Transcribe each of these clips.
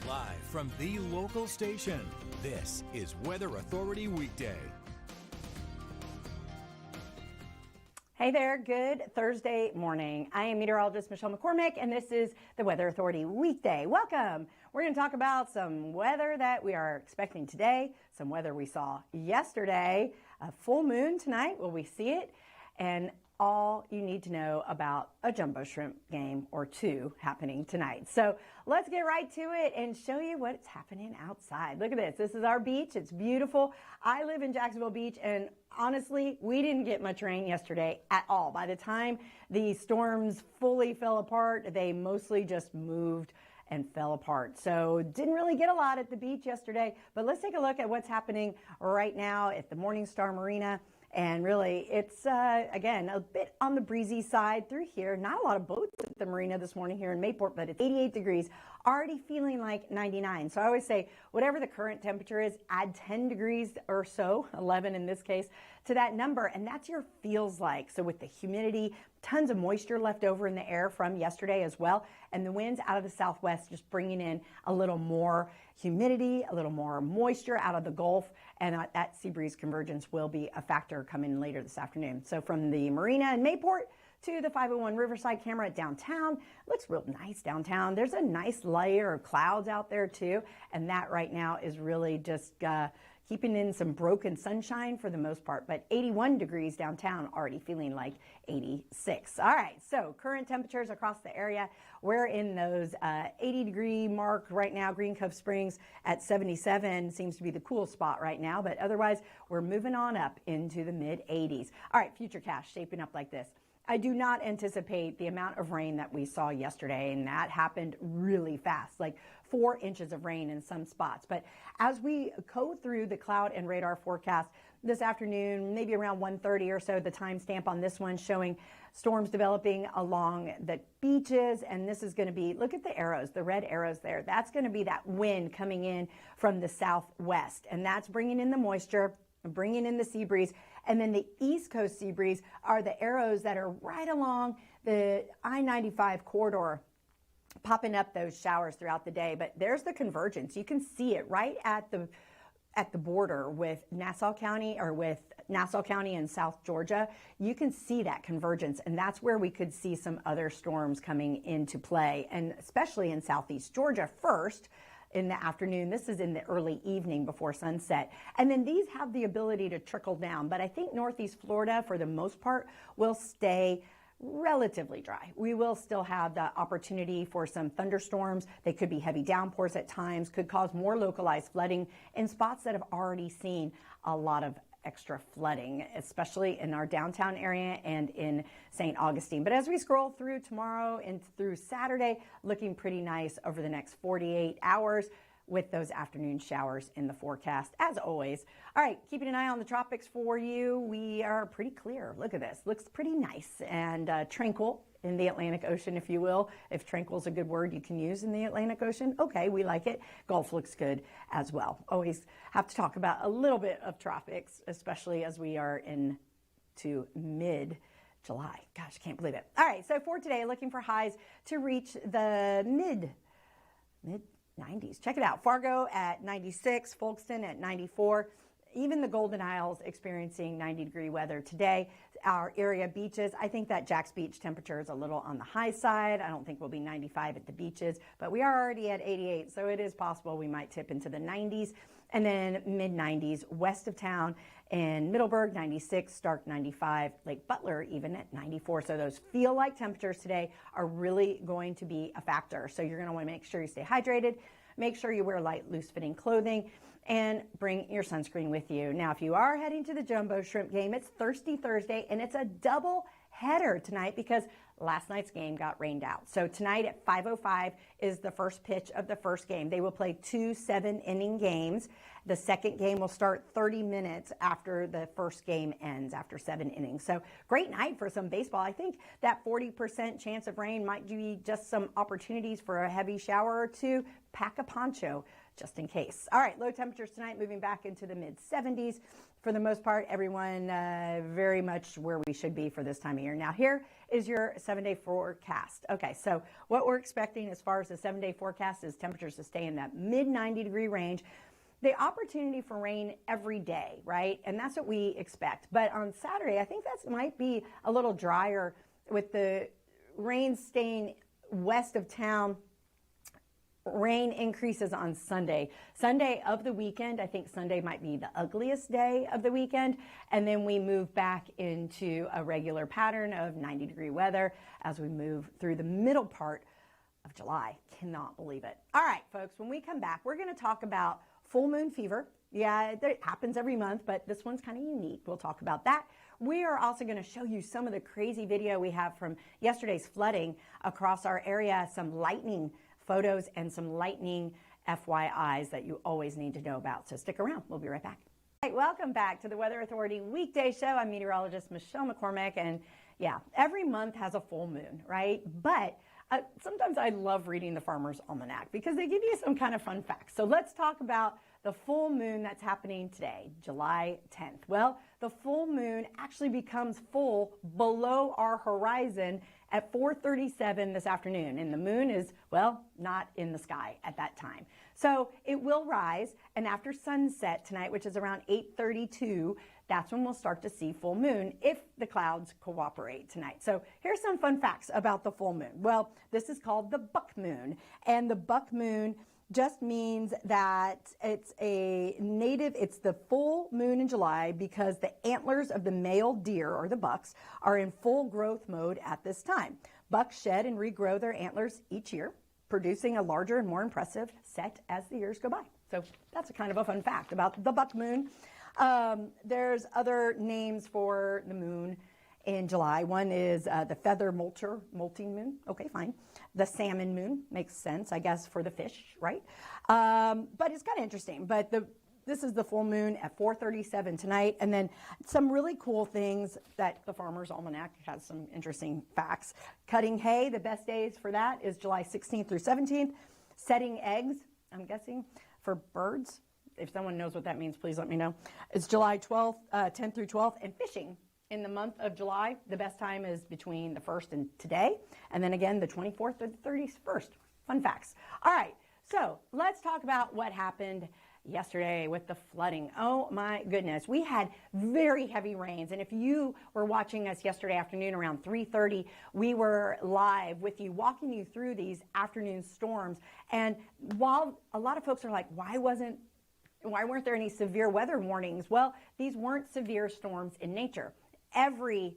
Live from the local station, this is Weather Authority Weekday. Hey there, good Thursday morning. I am Meteorologist Michelle McCormick, and this is the Weather Authority Weekday. Welcome. We're going to talk about some weather that we are expecting today, some weather we saw yesterday, a full moon tonight. Will we see it? And all you need to know about a jumbo shrimp game or two happening tonight. So let's get right to it and show you what's happening outside. Look at this. This is our beach. It's beautiful. I live in Jacksonville Beach, and honestly, we didn't get much rain yesterday at all. By the time the storms fully fell apart, they mostly just moved and fell apart. So didn't really get a lot at the beach yesterday, but let's take a look at what's happening right now at the Morningstar Marina. And really, it's, again, a bit on the breezy side through here. Not a lot of boats at the marina this morning here in Mayport, but it's 88 degrees, already feeling like 99. So I always say, whatever the current temperature is, add 10 degrees or so, 11 in this case, to that number, and that's your feels like. So with the humidity, tons of moisture left over in the air from yesterday as well, and the winds out of the southwest just bringing in a little more humidity, a little more moisture out of the Gulf, and that sea breeze convergence will be a factor coming later this afternoon. So from the marina in Mayport to the 501 Riverside camera at downtown, looks real nice downtown. There's a nice layer of clouds out there too, and that right now is really just keeping in some broken sunshine for the most part, but 81 degrees downtown, already feeling like 86. All right, so current temperatures across the area, we're in those 80 degree mark right now. Green Cove Springs at 77 seems to be the cool spot right now, but otherwise we're moving on up into the mid 80s. All right, futurecast shaping up like this. I do not anticipate the amount of rain that we saw yesterday, and that happened really fast, like 4 inches of rain in some spots. But as we go through the cloud and radar forecast this afternoon, maybe around 1:30 or so, the timestamp on this one showing storms developing along the beaches. And this is going to be, look at the arrows, the red arrows there. That's going to be that wind coming in from the southwest, and that's bringing in the moisture, bringing in the sea breeze. And then the East Coast sea breeze are the arrows that are right along the I-95 corridor, popping up those showers throughout the day. But there's the convergence. You can see it right at the border with Nassau County, or with Nassau County and South Georgia. You can see that convergence, and that's where we could see some other storms coming into play, and especially in Southeast Georgia first in the afternoon. This is in the early evening before sunset. And then these have the ability to trickle down. But I think Northeast Florida, for the most part, will stay relatively dry. We will still have the opportunity for some thunderstorms. They could be heavy downpours at times, could cause more localized flooding in spots that have already seen a lot of extra flooding, especially in our downtown area and in St. Augustine. But as we scroll through tomorrow and through Saturday, looking pretty nice over the next 48 hours with those afternoon showers in the forecast, as always. All right, keeping an eye on the tropics for you. We are pretty clear. Look at this. Looks pretty nice and tranquil in the Atlantic Ocean, if you will. If tranquil is a good word you can use in the Atlantic Ocean, okay, we like it. Gulf looks good as well. Always have to talk about a little bit of tropics, especially as we are into mid-July. Gosh, I can't believe it. All right, so for today, looking for highs to reach the mid 90s. Check it out. Fargo at 96, Folkestone at 94. Even the Golden Isles experiencing 90-degree weather today. Our area beaches, I think that Jack's Beach temperature is a little on the high side. I don't think we'll be 95 at the beaches, but we are already at 88, so it is possible we might tip into the 90s. And then mid-90s west of town in Middleburg, 96, Stark 95, Lake Butler even at 94. So those feel-like temperatures today are really going to be a factor. So you're going to want to make sure you stay hydrated, make sure you wear light, loose-fitting clothing, and bring your sunscreen with you. Now, if you are heading to the Jumbo Shrimp game, it's Thirsty Thursday, and it's a double header tonight because last night's game got rained out. So tonight at 5:05 is the first pitch of the first game. They will play 2 7-inning games. The second game will start 30 minutes after the first game ends, after 7 innings. So great night for some baseball. I think that 40% chance of rain might be just some opportunities for a heavy shower or two. pack a poncho just in case. All right, low temperatures tonight, moving back into the mid 70s. For the most part, everyone very much where we should be for this time of year. Now, here is your 7-day forecast. Okay, so what we're expecting as far as the 7-day forecast is temperatures to stay in that mid 90-degree range. The opportunity for rain every day, right? And that's what we expect. But on Saturday, I think that might be a little drier with the rain staying west of town. Rain increases on Sunday. Sunday of the weekend, I think Sunday might be the ugliest day of the weekend. And then we move back into a regular pattern of 90-degree weather as we move through the middle part of July. Cannot believe it. All right, folks, when we come back, we're going to talk about full moon fever. Yeah, it happens every month, but this one's kind of unique. We'll talk about that. We are also going to show you some of the crazy video we have from yesterday's flooding across our area, some lightning photos and some lightning FYIs that you always need to know about. So stick around. We'll be right back. All right, welcome back to the Weather Authority Weekday Show. I'm meteorologist Michelle McCormick, and yeah, every month has a full moon, right? But sometimes I love reading the Farmer's Almanac because they give you some kind of fun facts. So let's talk about the full moon that's happening today, July 10th. Well, the full moon actually becomes full below our horizon at 4:37 this afternoon. And the moon is, well, not in the sky at that time. So it will rise, and after sunset tonight, which is around 8:32, that's when we'll start to see full moon if the clouds cooperate tonight. So here's some fun facts about the full moon. Well, this is called the buck moon, and the buck moon just means that it's the full moon in July because the antlers of the male deer, or the bucks, are in full growth mode at this time. Bucks shed and regrow their antlers each year, producing a larger and more impressive set as the years go by. So that's a kind of a fun fact about the buck moon. There's other names for the moon in July. One is the feather molting moon. Okay, fine. The salmon moon makes sense, I guess, for the fish, right? But it's kind of interesting. But this is the full moon at 4:37 tonight. And then some really cool things that the Farmer's Almanac has some interesting facts. Cutting hay, the best days for that is July 16th through 17th. Setting eggs, I'm guessing, for birds. If someone knows what that means, please let me know. It's July 10th through 12th. And fishing in the month of July, the best time is between the 1st and today. And then again, the 24th or the 31st. Fun facts. All right, so let's talk about what happened yesterday with the flooding. Oh my goodness. We had very heavy rains. And if you were watching us yesterday afternoon around 3:30, we were live with you, walking you through these afternoon storms. And while a lot of folks are like, why weren't there any severe weather warnings? Well, these weren't severe storms in nature. Every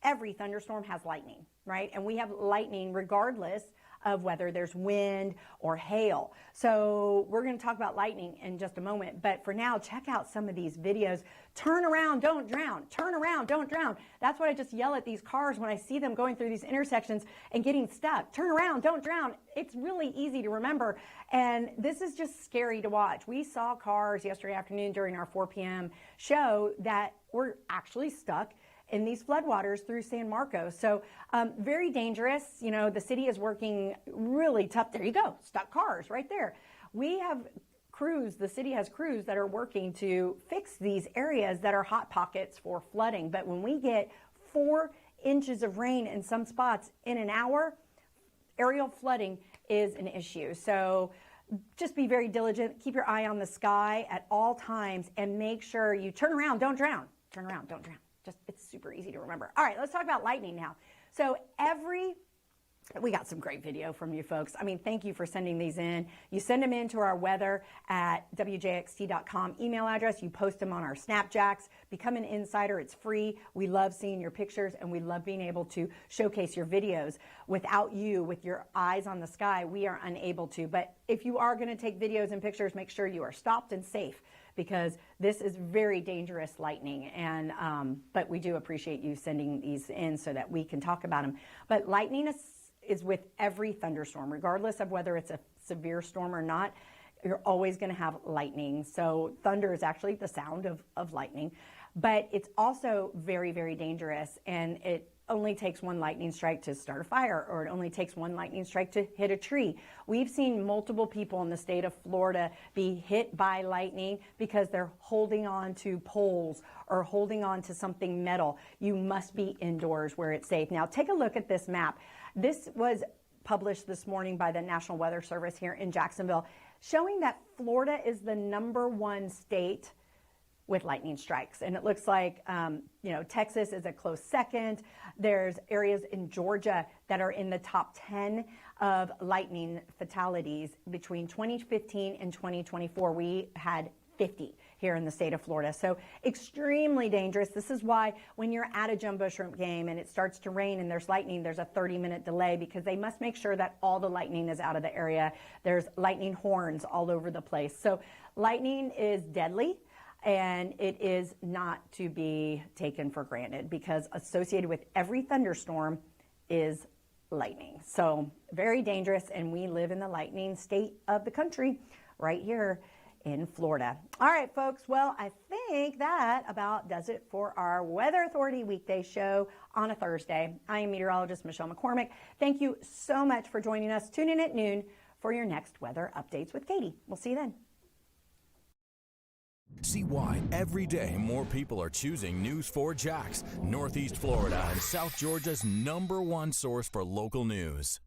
thunderstorm has lightning, right? And we have lightning regardless of whether there's wind or hail. So we're going to talk about lightning in just a moment. But for now, check out some of these videos. Turn around, don't drown. Turn around, don't drown. That's what I just yell at these cars when I see them going through these intersections and getting stuck. Turn around, don't drown. It's really easy to remember. And this is just scary to watch. We saw cars yesterday afternoon during our 4 p.m. show that were actually stuck in these floodwaters through San Marcos. So very dangerous. You know, the city is working really tough. There you go, stuck cars right there. We have crews, the city has crews that are working to fix these areas that are hot pockets for flooding. But when we get 4 inches of rain in some spots in an hour, aerial flooding is an issue. So just be very diligent. Keep your eye on the sky at all times and make sure you turn around, don't drown. Turn around, don't drown. It's super easy to remember. All right, let's talk about lightning now. So we got some great video from you folks. I mean, thank you for sending these in. You send them in to our weather at wjxt.com email address. You post them on our Snapjacks. Become an insider. It's free. We love seeing your pictures, and we love being able to showcase your videos. Without you, with your eyes on the sky, we are unable to. But if you are going to take videos and pictures, make sure you are stopped and safe, because this is very dangerous lightning. And but we do appreciate you sending these in so that we can talk about them. But lightning is with every thunderstorm, regardless of whether it's a severe storm or not. You're always going to have lightning. So thunder is actually the sound of lightning, but it's also very, very dangerous, and it only takes one lightning strike to start a fire, or it only takes one lightning strike to hit a tree. We've seen multiple people in the state of Florida be hit by lightning because they're holding on to poles or holding on to something metal. You must be indoors where it's safe. Now take a look at this map. This was published this morning by the National Weather Service here in Jacksonville, showing that Florida is the #1 state with lightning strikes. And it looks like, Texas is a close second. There's areas in Georgia that are in the top 10 of lightning fatalities. Between 2015 and 2024, we had 50 here in the state of Florida. So extremely dangerous. This is why when you're at a jumbo shrimp game and it starts to rain and there's lightning, there's a 30-minute delay, because they must make sure that all the lightning is out of the area. There's lightning horns all over the place. So lightning is deadly. And it is not to be taken for granted, because associated with every thunderstorm is lightning. So very dangerous, and we live in the lightning state of the country right here in Florida. All right, folks. Well, I think that about does it for our Weather Authority weekday show on a Thursday. I am meteorologist Michelle McCormick. Thank you so much for joining us. Tune in at noon for your next weather updates with Katie. We'll see you then. See why every day more people are choosing News 4 Jax, Northeast Florida and South Georgia's #1 source for local news.